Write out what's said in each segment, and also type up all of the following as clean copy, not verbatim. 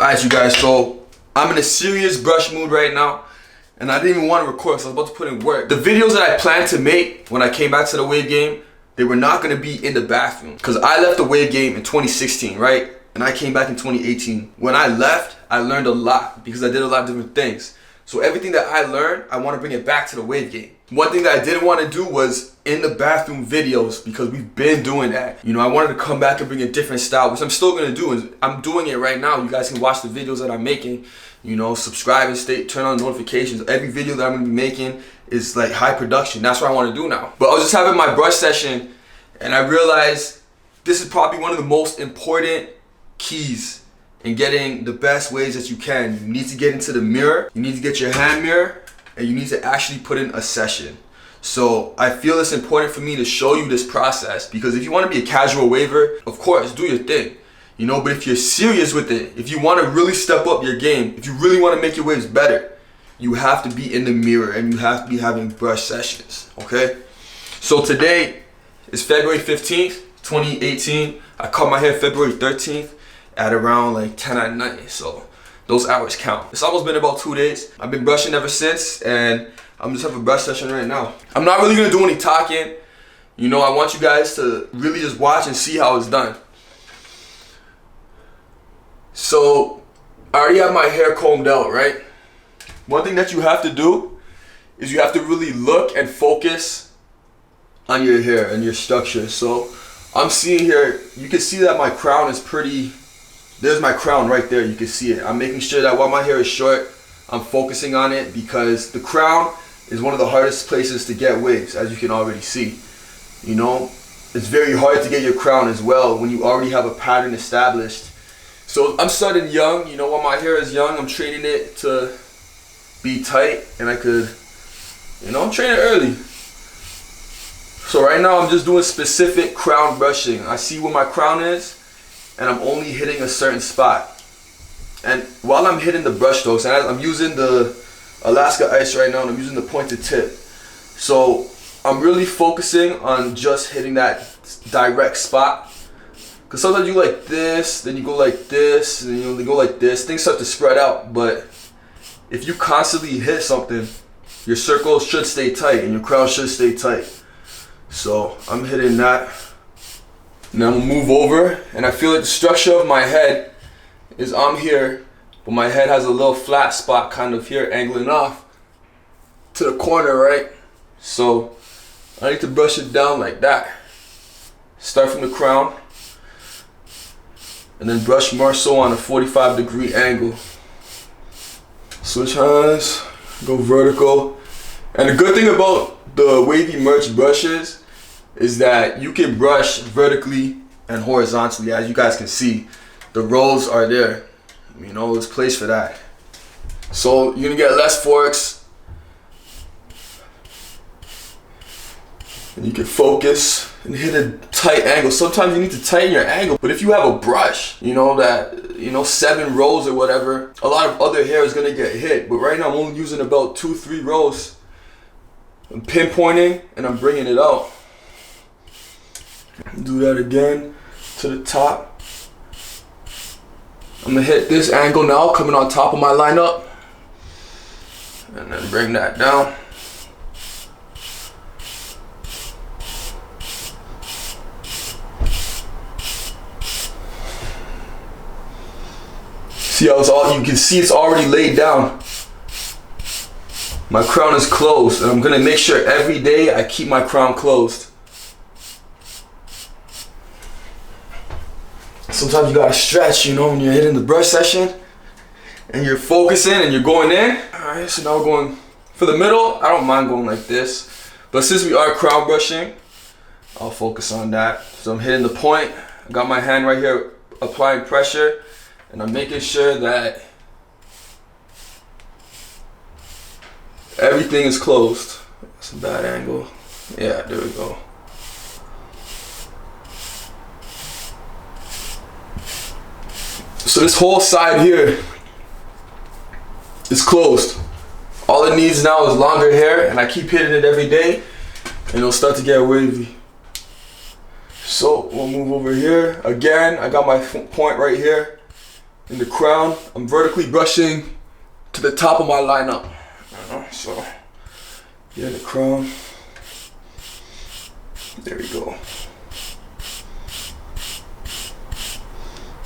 Alright you guys, so I'm in a serious brush mood right now, and I didn't even want to record because I was about to put in work. The videos that I planned to make when I came back to the Wave game, they were not going to be in the bathroom because I left the Wave game in 2016, right? And I came back in 2018. When I left, I learned a lot because I did a lot of different things. So everything that I learned, I want to bring it back to the Wave game. One thing that I didn't want to do was in the bathroom videos because we've been doing that. You know, I wanted to come back and bring a different style, which I'm still going to do. And I'm doing it right now. You guys can watch the videos that I'm making. You know, subscribe and turn on notifications. Every video that I'm going to be making is like high production. That's what I want to do now. But I was just having my brush session and I realized this is probably one of the most important keys in getting the best waves that you can. You need to get into the mirror, you need to get your hand mirror, and you need to actually put in a session. So I feel it's important for me to show you this process because if you want to be a casual waver, of course, do your thing. You know, but if you're serious with it, if you want to really step up your game, if you really want to make your waves better, you have to be in the mirror and you have to be having brush sessions, okay? So today is February 15th, 2018. I cut my hair February 13th. At around like 10 at night, so those hours count. It's almost been about 2 days. I've been brushing ever since, and I'm just having a brush session right now. I'm not really gonna do any talking. You know, I want you guys to really just watch and see how it's done. So, I already have my hair combed out, right? One thing that you have to do is you have to really look and focus on your hair and your structure. So, I'm seeing here, you can see that my crown is pretty. There's my crown right there, you can see it. I'm making sure that while my hair is short, I'm focusing on it because the crown is one of the hardest places to get waves, as you can already see. You know, it's very hard to get your crown as well when you already have a pattern established. So I'm starting young, you know, while my hair is young, I'm training it to be tight and I could, you know, I'm training early. So right now I'm just doing specific crown brushing. I see where my crown is, and I'm only hitting a certain spot. And while I'm hitting the brush strokes, and I'm using the Alaska Ice right now, and I'm using the pointed tip. So I'm really focusing on just hitting that direct spot. Because sometimes you go like this, then you go like this, and then you go like this. Things start to spread out, but if you constantly hit something, your circle should stay tight, and your crown should stay tight. So I'm hitting that. Now I'm gonna move over, and I feel like the structure of my head is I'm here, but my head has a little flat spot kind of here angling off to the corner, right? So I need to brush it down like that. Start from the crown, and then brush more so on a 45-degree angle. Switch hands, go vertical. And the good thing about the Wavy merch brushes is that you can brush vertically and horizontally. As you guys can see, the rolls are there. You know, there's place for that. So you're gonna get less forks, and you can focus and hit a tight angle. Sometimes you need to tighten your angle, but if you have a brush, you know, that, you know, 7 rows or whatever, a lot of other hair is gonna get hit. But right now I'm only using about 2-3 rows. I'm pinpointing and I'm bringing it out. Do that again to the top. I'm gonna hit this angle now, coming on top of my lineup, and then bring that down. See how it's all, you can see it's already laid down. My crown is closed, and I'm gonna make sure every day I keep my crown closed. Sometimes you gotta stretch, you know, when you're hitting the brush session and you're focusing and you're going in. Alright, so now we're going for the middle. I don't mind going like this, but since we are crown brushing, I'll focus on that. So I'm hitting the point. I got my hand right here applying pressure, and I'm making sure that everything is closed. That's a bad angle. Yeah, there we go. So this whole side here is closed. All it needs now is longer hair, and I keep hitting it every day, and it'll start to get wavy. So we'll move over here. Again, I got my point right here. In the crown, I'm vertically brushing to the top of my lineup. So, yeah, the crown. There we go.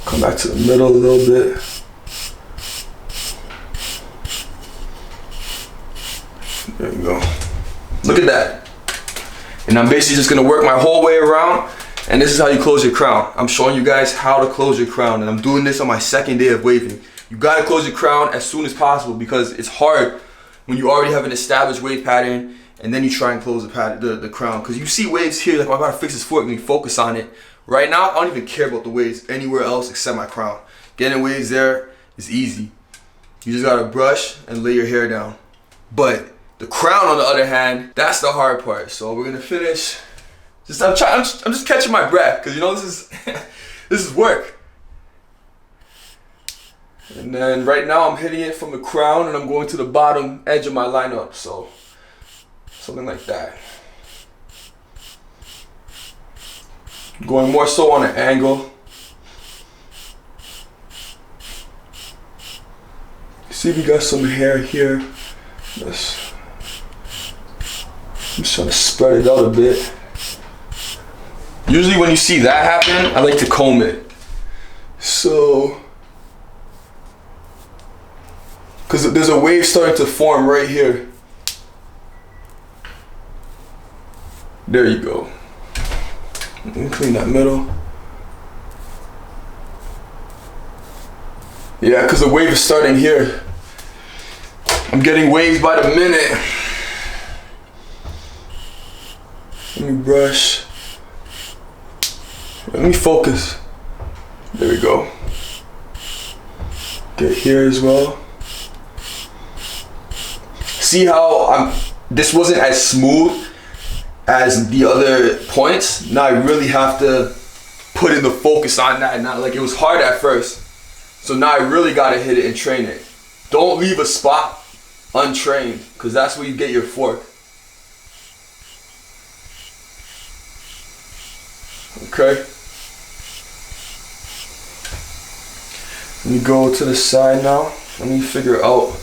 Come back to the middle a little bit. There we go. Look at that. And I'm basically just gonna work my whole way around, and this is how you close your crown. I'm showing you guys how to close your crown, and I'm doing this on my second day of waving. You gotta close your crown as soon as possible because it's hard when you already have an established wave pattern and then you try and close the crown. Because you see waves here, like, oh, I gotta fix this fork, and you focus on it. Right now, I don't even care about the waves anywhere else except my crown. Getting waves there is easy. You just gotta brush and lay your hair down. But the crown, on the other hand, that's the hard part. So we're gonna finish. I'm just catching my breath because, you know, this is this is work. And then right now I'm hitting it from the crown and I'm going to the bottom edge of my lineup. So something like that. Going more so on an angle. See, we got some hair here. I'm just trying to spread it out a bit. Usually when you see that happen, I like to comb it. So, because there's a wave starting to form right here. There you go. Let me clean that middle. Yeah, because the wave is starting here. I'm getting waves by the minute. Let me brush. Let me focus. There we go. Get here as well. See how this wasn't as smooth as the other points? Now I really have to put in the focus on that. Now, like, it was hard at first. So now I really gotta hit it and train it. Don't leave a spot untrained, because that's where you get your fork. Okay. Let me go to the side now. Let me figure out.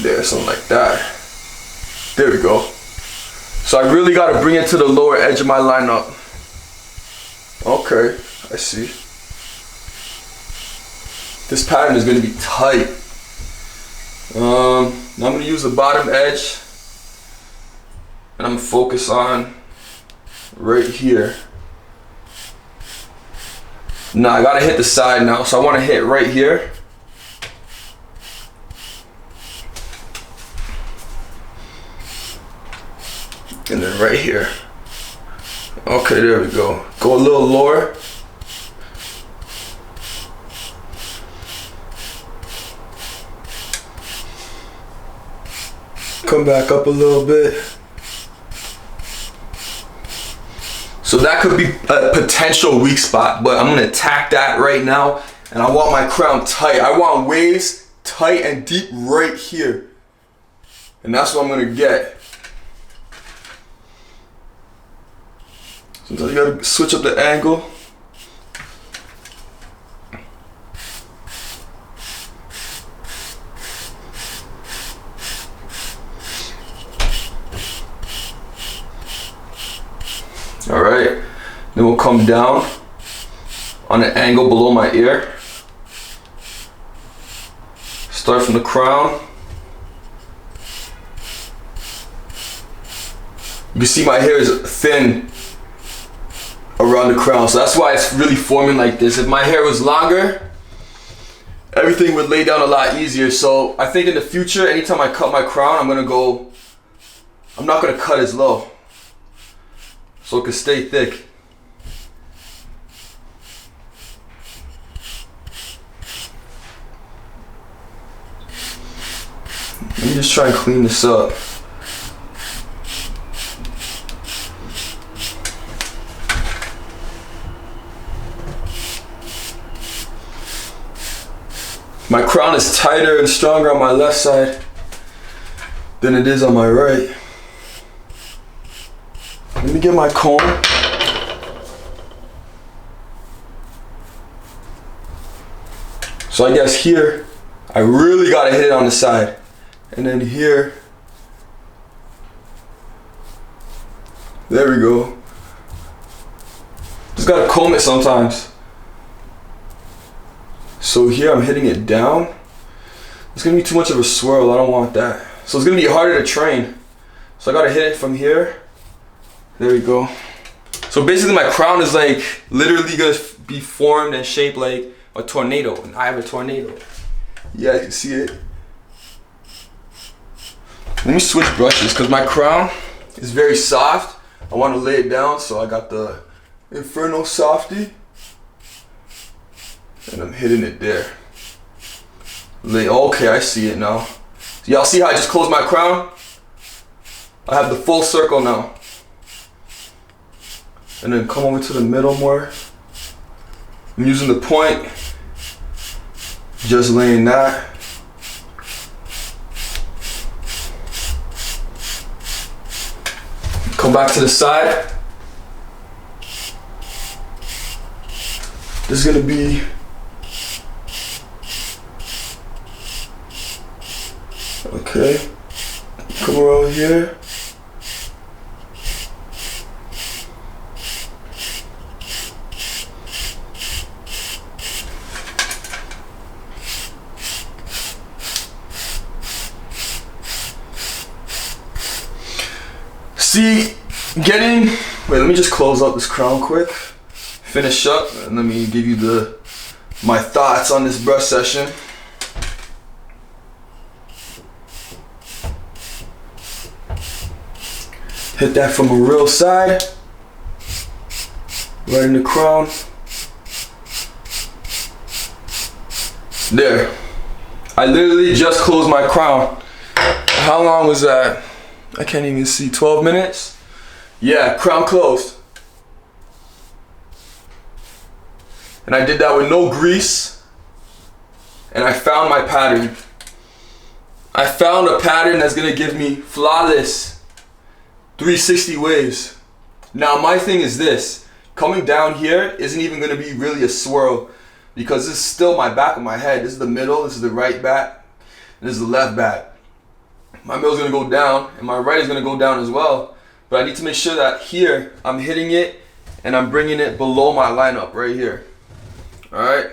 There, something like that. There we go. So I really got to bring it to the lower edge of my lineup. Okay, I see. This pattern is going to be tight. Now I'm going to use the bottom edge. And I'm going to focus on right here. Now I got to hit the side now. So I want to hit right here. And then right here. Okay, there we go. Go a little lower. Come back up a little bit. So that could be a potential weak spot, but I'm gonna attack that right now. And I want my crown tight. I want waves tight and deep right here. And that's what I'm gonna get. Sometimes you gotta switch up the angle. All right, then we'll come down on an angle below my ear. Start from the crown. You can see my hair is thin around the crown, so that's why it's really forming like this. If my hair was longer, everything would lay down a lot easier. So I think in the future, anytime I cut my crown, I'm not gonna cut as low, so it can stay thick. Let me just try and clean this up. My crown is tighter and stronger on my left side than it is on my right. Let me get my comb. So I guess here, I really gotta hit it on the side. And then here, there we go. Just gotta comb it sometimes. So here I'm hitting it down. It's gonna be too much of a swirl, I don't want that. So it's gonna be harder to train. So I gotta hit it from here. There we go. So basically my crown is like literally gonna be formed and shaped like a tornado, and I have a tornado. Yeah, I can see it. Let me switch brushes because my crown is very soft. I want to lay it down, so I got the Inferno Softy, and I'm hitting it there. Okay, I see it now. So y'all see how I just closed my crown? I have the full circle now. And then come over to the middle more. I'm using the point, just laying that. Come back to the side. This is gonna be okay. Come around here. See, wait, let me just close up this crown quick, finish up, and let me give you my thoughts on this brush session. Hit that from a real side, right in the crown. There. I literally just closed my crown. How long was that? I can't even see, 12 minutes? Yeah, crown closed. And I did that with no grease. And I found my pattern. I found a pattern that's gonna give me flawless 360 waves. Now my thing is this, coming down here isn't even gonna be really a swirl because this is still my back of my head. This is the middle, this is the right back, and this is the left back. My middle is gonna go down and my right is gonna go down as well. But I need to make sure that here I'm hitting it and I'm bringing it below my lineup right here. All right.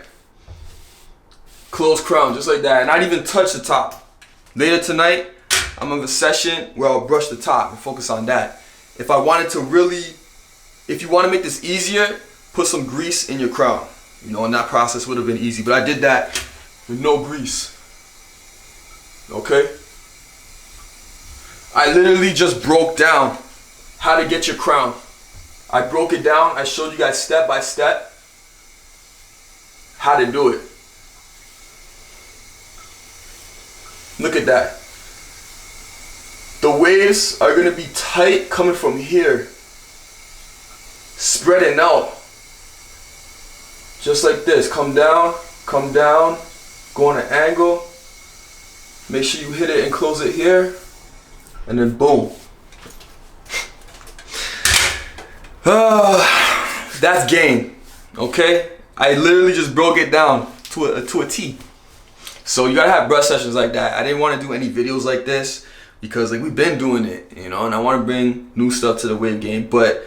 Close crown, just like that. And not even touch the top. Later tonight, I'm gonna have a session where I'll brush the top and focus on that. If I wanted to really, if you wanna make this easier, put some grease in your crown. You know, and that process would have been easy. But I did that with no grease. Okay? I literally just broke down how to get your crown. I broke it down. I showed you guys step by step how to do it. Look at that. The waves are going to be tight coming from here, spreading out. Just like this. Come down, go on an angle. Make sure you hit it and close it here. And then boom. That's game, okay? I literally just broke it down to a T. So you gotta have brush sessions like that. I didn't want to do any videos like this because like we've been doing it, you know, and I want to bring new stuff to the wave game. But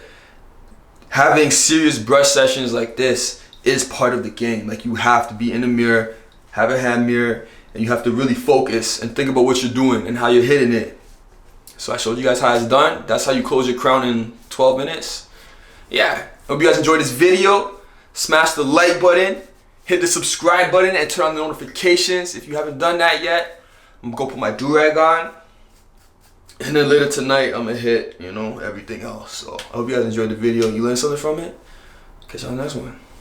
having serious brush sessions like this is part of the game. Like you have to be in the mirror, have a hand mirror, and you have to really focus and think about what you're doing and how you're hitting it. So I showed you guys how it's done. That's how you close your crown in 12 minutes. Yeah, hope you guys enjoyed this video. Smash the like button, hit the subscribe button, and turn on the notifications if you haven't done that yet. I'm gonna go put my do-rag on. And then later tonight, I'm gonna hit, you know, everything else. So I hope you guys enjoyed the video and you learned something from it. Catch you on the next one.